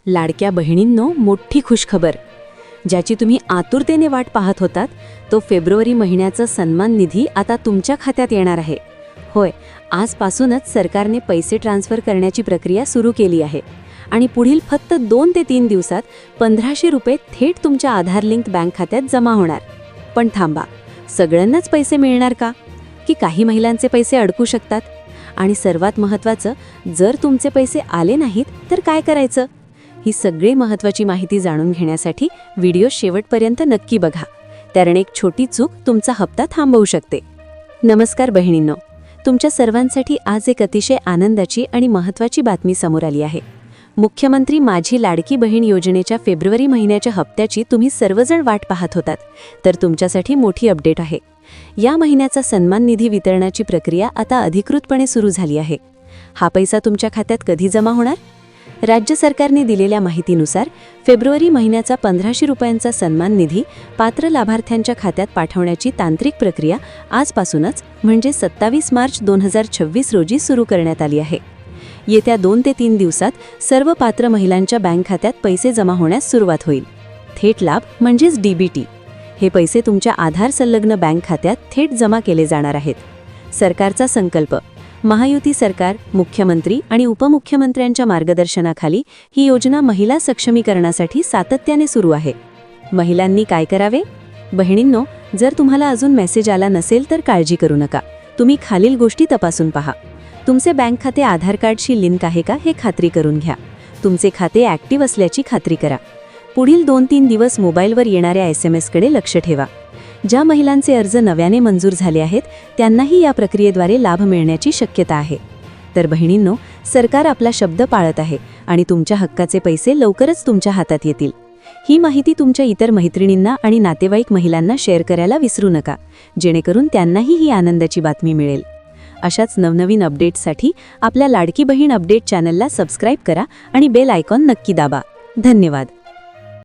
लाडक्या बहिणींनो, मोठी खुशखबर ज्याची तुम्ही आतुरतेने वाट पाहत होतात, तो फेब्रुवारी महिन्याचा सन्मान निधी आता तुमच्या खात्यात येणार आहे. होय, आजपासूनच सरकारने पैसे ट्रान्स्फर करण्याची प्रक्रिया सुरू केली आहे आणि पुढील फक्त 2 ते 3 दिवसात 1500 रुपये थेट तुमच्या आधार लिंक्ड बँक खात्यात जमा होणार. पण थांबा, सगळ्यांनाच पैसे मिळणार का? की काही महिलांचे पैसे अडकू शकतात? आणि सर्वात महत्त्वाचं, जर तुमचे पैसे आले नाहीत तर काय करायचं? ही सगळी महत्त्वाची माहिती जाणून घेण्यासाठी व्हिडिओ शेवटपर्यंत नक्की बघा, कारण एक छोटी चूक तुमचा हप्ता थांबवू शकते. नमस्कार बहिणींनो, तुमच्या सर्वांसाठी आज एक अतिशय आनंदाची आणि महत्त्वाची बातमी समोर आली आहे. मुख्यमंत्री माझी लाडकी बहीण योजनेच्या फेब्रुवारी महिन्याच्या हप्त्याची तुम्ही सर्वजण वाट पाहत होतात, तर तुमच्यासाठी मोठी अपडेट आहे. या महिन्याचा सन्मान निधी वितरणाची प्रक्रिया आता अधिकृतपणे सुरू झाली आहे. हा पैसा तुमच्या खात्यात कधी जमा होणार? राज्य सरकारने दिलेल्या माहितीनुसार फेब्रुवारी महिन्याचा 1500 रुपयांचा सन्मान निधी पात्र लाभार्थ्यांच्या खात्यात पाठवण्याची तांत्रिक प्रक्रिया आजपासूनच म्हणजे 27 मार्च 2026 रोजी सुरू करण्यात आली आहे. येत्या 2 ते 3 दिवसात सर्व पात्र महिलांच्या बँक खात्यात पैसे जमा होण्यास सुरुवात होईल. थेट लाभ म्हणजेच DBT. हे पैसे तुमच्या आधार संलग्न बँक खात्यात थेट जमा केले जाणार आहेत. सरकारचा संकल्प: महायुती सरकार, मुख्यमंत्री आणि उपमुख्यमंत्र्यांच्या मार्गदर्शनाखाली ही योजना महिला सक्षमीकरणासाठी सातत्याने सुरू आहे. महिलांनी काय करावे? बहिणींनो, जर तुम्हाला अजून मेसेज आला नसेल तर काळजी करू नका. तुम्ही खालील गोष्टी तपासून पहा. तुमचे बँक खाते आधार कार्डशी लिंक आहे का हे खात्री करून घ्या. तुमचे खाते ॲक्टिव्ह असल्याची खात्री करा. पुढील 2-3 दिवस मोबाईलवर येणाऱ्या SMS-कडे लक्ष ठेवा. ज्या महिलांचे अर्ज नव्याने मंजूर झाले आहेत त्यांनाही या प्रक्रियेद्वारे लाभ मिळण्याची शक्यता आहे. तर बहिणींनो, सरकार आपला शब्द पाळत आहे आणि तुमच्या हक्काचे पैसे लवकरच तुमच्या हातात येतील. ही माहिती तुमच्या इतर मैत्रिणींना आणि नातेवाईक महिलांना शेअर करायला विसरू नका, जेणेकरून त्यांनाही ही आनंदाची बातमी मिळेल. अशाच नवनवीन अपडेट्ससाठी आपल्या लाडकी बहीण अपडेट चॅनलला सबस्क्राईब करा आणि बेल आयकॉन नक्की दाबा. धन्यवाद.